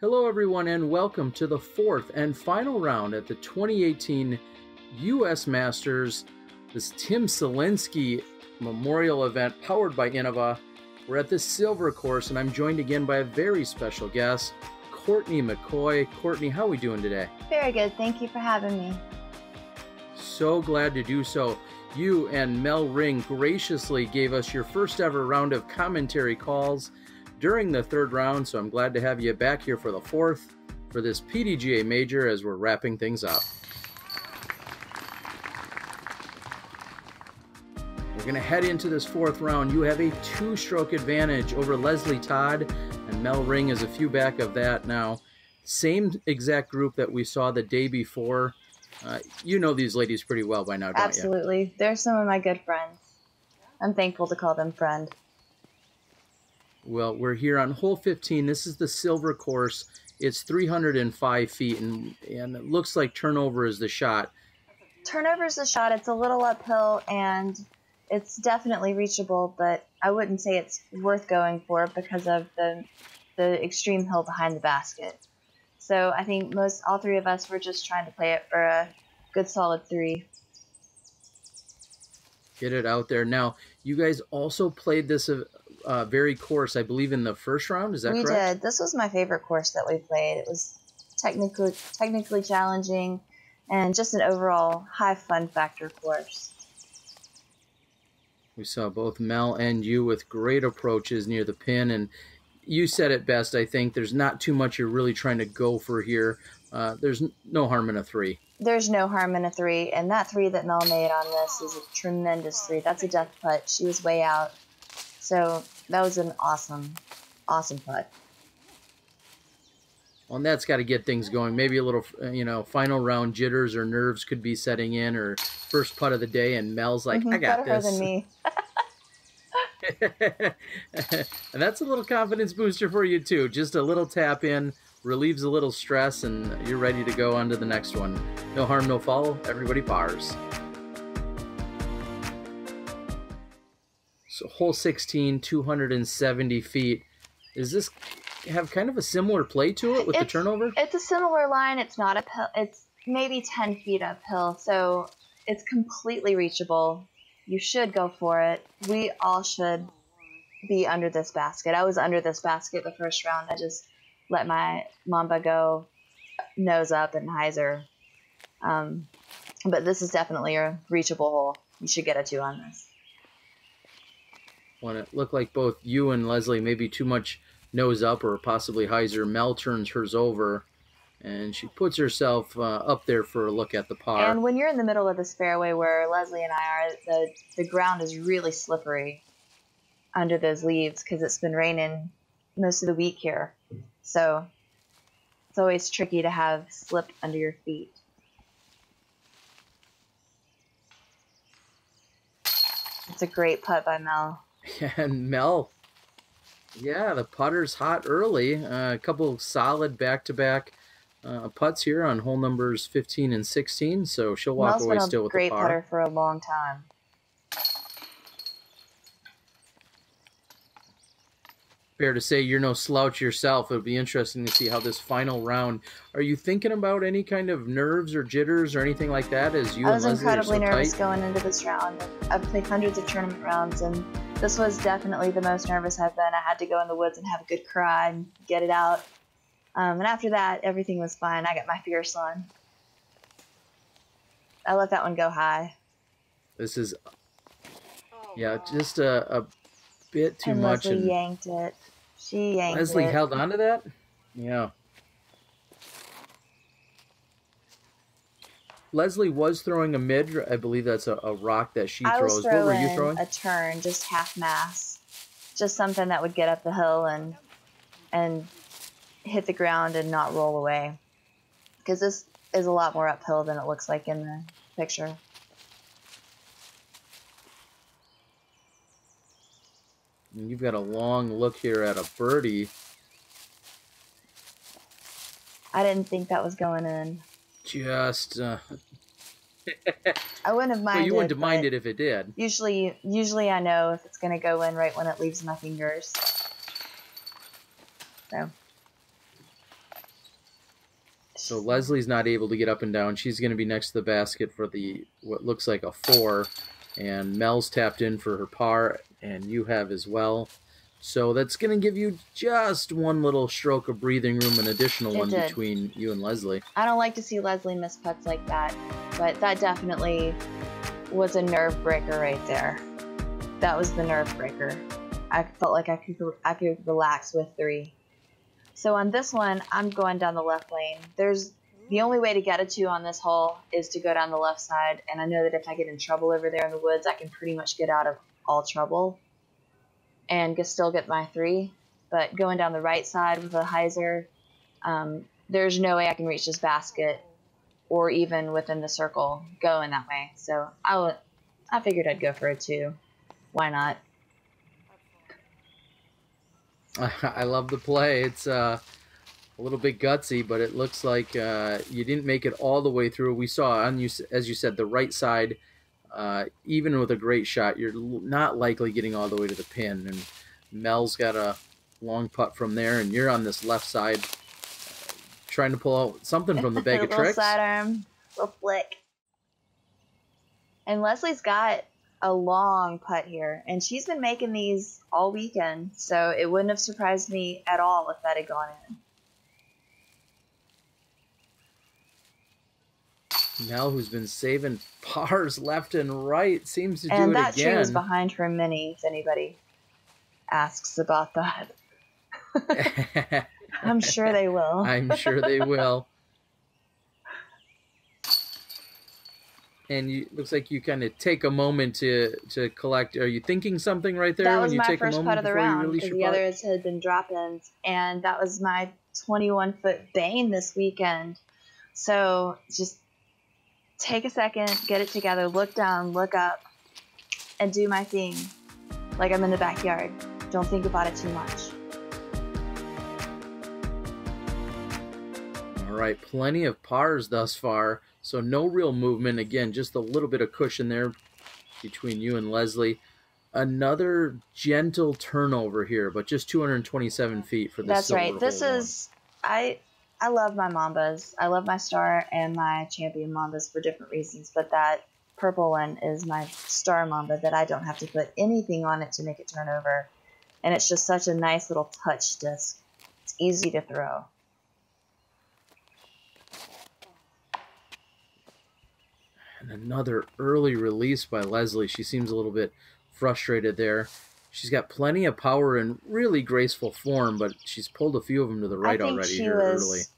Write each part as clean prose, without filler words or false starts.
Hello everyone and welcome to the fourth and final round at the 2018 U.S. Masters, this Tim Selinske Memorial event powered by Innova. We're at the silver course and I'm joined again by a very special guest, Courtney McCoy. Courtney, how are we doing today? Very good. Thank you for having me. So glad to do so. You and Mel Ring graciously gave us your first ever round of commentary calls during the third round, so I'm glad to have you back here for the fourth for this PDGA major as we're wrapping things up. We're going to head into this fourth round. You have a two-stroke advantage over Lesli Todd, and Mel Ring is a few back of that now. Same exact group that we saw the day before. You know these ladies pretty well by now, don't you? Absolutely. They're some of my good friends. I'm thankful to call them friend. Well, we're here on hole 15. This is the silver course. It's 305 feet, and it looks like turnover is the shot. Turnover is the shot. It's a little uphill, and it's definitely reachable, but I wouldn't say it's worth going for because of the extreme hill behind the basket. So I think all three of us were just trying to play it for a good solid 3. Get it out there. Now, you guys also played this very course, I believe, in the first round. Is that correct? We did. This was my favorite course that we played. It was technically challenging and just an overall high fun factor course. We saw both Mel and you with great approaches near the pin, and you said it best, I think. There's not too much you're really trying to go for here. There's no harm in a 3. There's no harm in a 3, and that 3 that Mel made on this is a tremendous 3. That's a death putt. She was way out. So that was an awesome putt. Well, and that's got to get things going. Maybe a little, final round jitters or nerves could be setting in, or first putt of the day, and Mel's like, I got better this. Than me. And that's a little confidence booster for you, too. Just a little tap in, relieves a little stress, and you're ready to go on to the next one. No harm, no foul. Everybody pars. So hole 16, 270 feet. Does this have kind of a similar play to it with the turnover? It's a similar line. It's not uphill. It's maybe 10 feet uphill, so it's completely reachable. You should go for it. We all should be under this basket. I was under this basket the first round. I just let my Mamba go nose up and hyzer. But this is definitely a reachable hole. You should get a 2 on this. When it looked like both you and Lesli maybe too much nose up or possibly hyzer, Mel turns hers over, and she puts herself up there for a look at the par. And when you're in the middle of this fairway where Lesli and I are, the ground is really slippery under those leaves because it's been raining most of the week here. So it's always tricky to have slip under your feet. It's a great putt by Mel. And Mel, yeah, the putter's hot early. A couple solid back-to-back putts here on hole numbers 15 and 16, so she'll walk away still with the par. Mel's been a great putter for a long time. Fair to say you're no slouch yourself. It'll be interesting to see how this final round. Are you thinking about any kind of nerves or jitters or anything like that as you and Lesli are so tight? I was incredibly nervous going into this round. I've played hundreds of tournament rounds, and this was definitely the most nervous I've been. I had to go in the woods and have a good cry and get it out. And after that, everything was fine. I got my fierce on. I let that one go high. This is, yeah, just a bit too much. Lesli yanked it. She yanked it. Lesli held on to that? Yeah. Lesli was throwing a mid. I believe that's a rock that she throws. What were you throwing? A turn, just half mass. Just something that would get up the hill and hit the ground and not roll away. Because this is a lot more uphill than it looks like in the picture. And you've got a long look here at a birdie. I didn't think that was going in. Just I wouldn't have minded. Well, you wouldn't have minded if it did. Usually I know if it's going to go in right when it leaves my fingers. So So Leslie's not able to get up and down. She's going to be next to the basket for the what looks like a 4. And Mel's tapped in for her par, and you have as well. So that's going to give you just one little stroke of breathing room, an additional one between you and Lesli. I don't like to see Lesli miss putts like that, but that definitely was a nerve breaker right there. That was the nerve breaker. I felt like I could relax with 3. So on this one, I'm going down the left lane. The only way to get a 2 on this hole is to go down the left side, and I know that if I get in trouble over there in the woods, I can pretty much get out of all trouble and still get my 3. But going down the right side with a hyzer, there's no way I can reach this basket or even within the circle going that way. So I figured I'd go for a 2. Why not? I love the play. It's a little bit gutsy, but it looks like you didn't make it all the way through. We saw, on you, as you said, the right side, even with a great shot, you're not likely getting all the way to the pin. And Mel's got a long putt from there, and you're on this left side trying to pull out something from the bag of tricks. Little sidearm, little flick. And Leslie's got a long putt here, and she's been making these all weekend, so it wouldn't have surprised me at all if that had gone in. Mel, who's been saving pars left and right, seems to do it again. And that tree was behind her mini, if anybody asks about that. I'm sure they will. I'm sure they will. And looks like you kind of take a moment to collect. Are you thinking something right there? That was when you my take first a moment putt of the round, because the putt? others had been drop-ins, and that was my 21-foot bane this weekend. So just take a second, get it together, look down, look up, and do my thing like I'm in the backyard. Don't think about it too much. All right, plenty of pars thus far. So no real movement. Again, just a little bit of cushion there between you and Lesli. Another gentle turnover here, but just 227 feet for this. That's right. This is, I love my Mambas. I love my Star and my Champion Mambas for different reasons, but that purple one is my Star Mamba that I don't have to put anything on it to make it turn over. And it's just such a nice little touch disc. It's easy to throw. And another early release by Lesli. She seems a little bit frustrated there. She's got plenty of power and really graceful form, but she's pulled a few of them to the right already here early. She was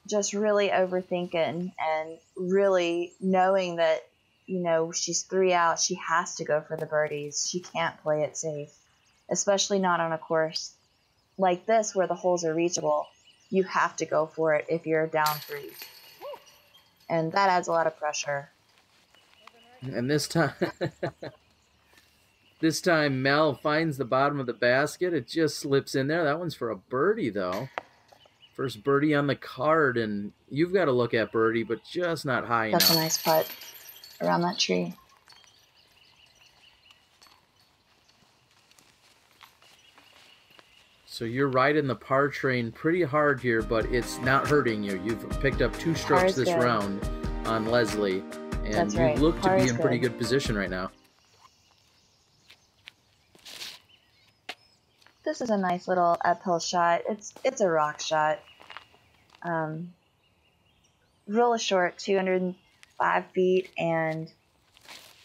just really overthinking and really knowing that, you know, she's 3 out. She has to go for the birdies. She can't play it safe, especially not on a course like this where the holes are reachable. You have to go for it if you're down 3. And that adds a lot of pressure. And this time Mel finds the bottom of the basket. It just slips in there. That one's for a birdie, though. First birdie on the card, and you've got to look at birdie, but just not high enough. That's a nice putt around that tree. So you're riding the par train pretty hard here, but it's not hurting you. You've picked up 2 strokes this round on Lesli. And you look to be in pretty good position right now. This is a nice little uphill shot. It's a rock shot. Really short, 205 feet, and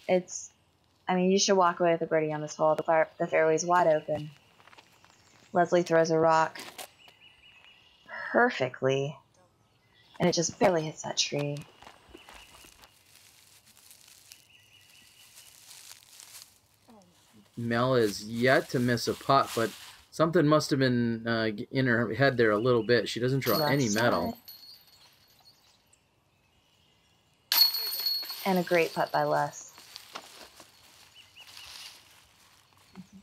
I mean, you should walk away with a birdie on this hole. The fairway's wide open. Lesli throws a rock perfectly, and it just barely hits that tree. Mel is yet to miss a putt, but something must have been in her head there a little bit. She doesn't draw any metal. And a great putt by Les.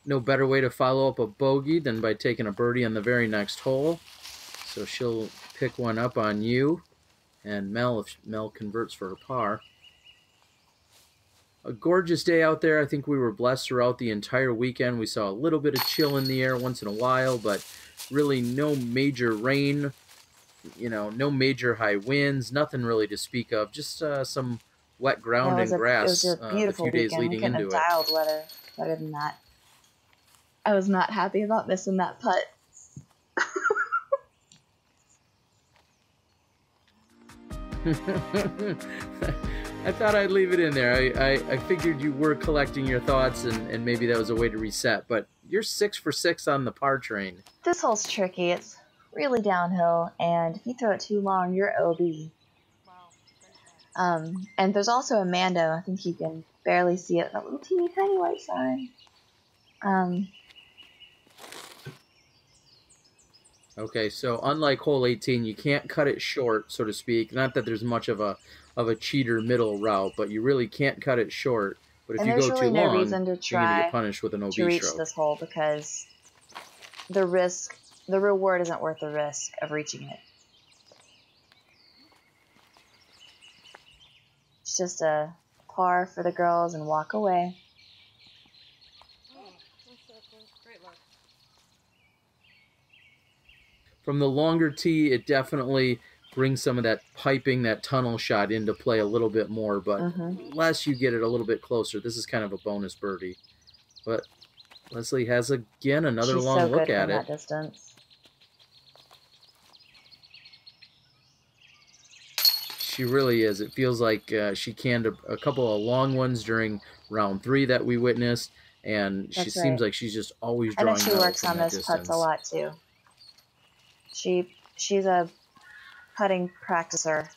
No better way to follow up a bogey than by taking a birdie on the very next hole. So she'll pick one up on you, and Mel, if Mel converts for her par. A gorgeous day out there. I think we were blessed throughout the entire weekend. We saw a little bit of chill in the air once in a while, but really no major rain. you know, no major high winds, nothing really to speak of, just some wet It ground was and a it was grass a the beautiful few days weekend. We leading couldn't have into it. dialed weather better than that. I was not happy about missing that putt. I thought I'd leave it in there. I figured you were collecting your thoughts, and maybe that was a way to reset. But you're 6 for 6 on the par train. This hole's tricky. It's really downhill, and if you throw it too long, you're OB. And there's also a Mando. I think you can barely see it. That little teeny tiny white sign. Okay, so unlike hole 18, you can't cut it short, so to speak. Not that there's much of a cheater middle route, but you really can't cut it short. But if And you there's go really too no long, reason to you're going to try get punished with an to OB reach stroke. this hole because the reward isn't worth the risk of reaching it. It's just a par for the girls and walk away. From the longer tee, it definitely brings some of that piping, that tunnel shot into play a little bit more, but unless you get it a little bit closer, this is kind of a bonus birdie. But Lesli has, again, another She's long so look good at from it. that distance. She really is. It feels like she canned a couple of long ones during round 3 that we witnessed, and she seems like she's just always drawing I know she metal works from on that those distance. putts a lot too. She's a putting practicer.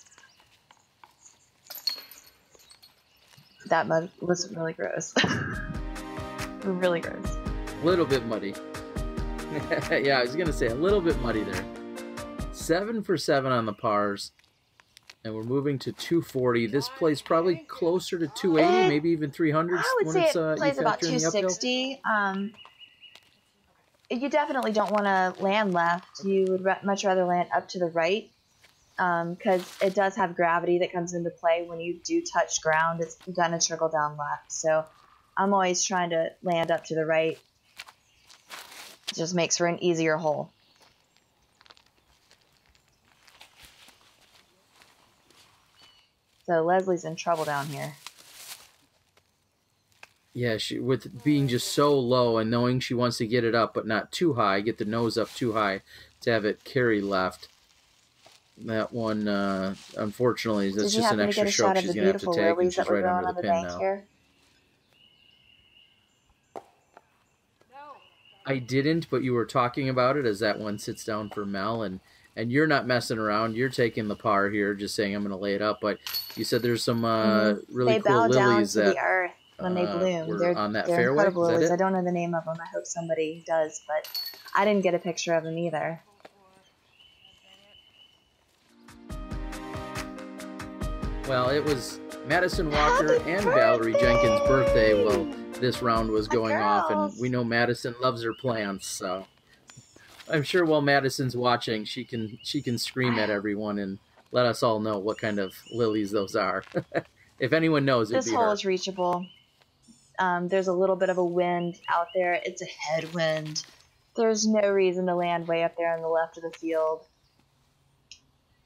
That mud was really gross. Really gross. A little bit muddy. Yeah, I was going to say a little bit muddy there. 7 for 7 on the pars. And we're moving to 240. This plays probably closer to 280, maybe even 300. I would say it plays about 260. You definitely don't want to land left. You would much rather land up to the right because it does have gravity that comes into play when you do touch ground. It's going to trickle down left. So I'm always trying to land up to the right. It just makes for an easier hole. So Leslie's in trouble down here. Yeah, with being just so low and knowing she wants to get it up, but not too high, get the nose up too high to have it carry left. That one, unfortunately, that's just an extra stroke she's going to have to take, and she's right under the pin now. Here? I didn't, but you were talking about it as that one sits down for Mel, and you're not messing around. You're taking the par here, just saying I'm going to lay it up. But you said there's some really cool lilies that the earth when they bloom. They're on that fairway. Incredible Is that lilies. it? I don't know the name of them. I hope somebody does, but I didn't get a picture of them either. Well, it was Madison Walker and Valerie Jenkins' birthday while this round was going off, and we know Madison loves her plants, so I'm sure while Madison's watching, she can scream at everyone and let us all know what kind of lilies those are. If anyone knows, it'd be her. This hole is reachable. There's a little bit of a wind out there. It's a headwind. There's no reason to land way up there on the left of the field.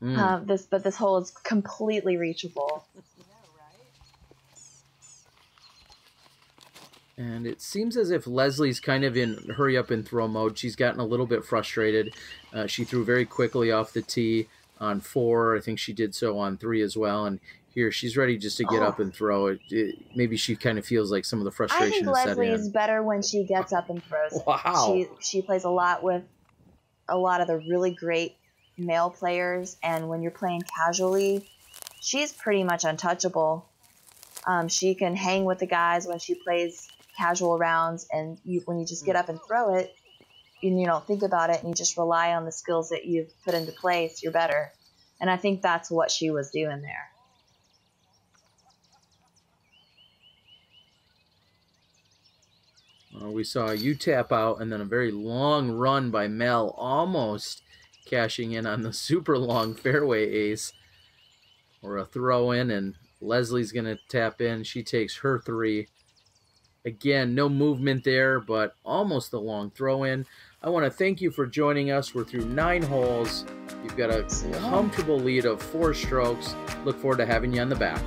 But this hole is completely reachable. And it seems as if Leslie's kind of in hurry up and throw mode. She's gotten a little bit frustrated. She threw very quickly off the tee on 4. I think she did so on 3 as well. And here she's ready just to get up and throw it. Maybe she kind of feels like some of the frustration is set in. I think Leslie is better when she gets up and throws it. Wow. She plays a lot with a lot of the really great male players, and when you're playing casually, she's pretty much untouchable. She can hang with the guys when she plays casual rounds, and when you just get up and throw it, and you don't think about it, and you just rely on the skills that you've put into place, you're better. And I think that's what she was doing there. We saw you tap out, and then a very long run by Mel, almost cashing in on the super long fairway ace, or a throw in, and Leslie's going to tap in. She takes her 3. Again, no movement there, but almost a long throw in. I want to thank you for joining us. We're through 9 holes. You've got a comfortable lead of 4 strokes. Look forward to having you on the back.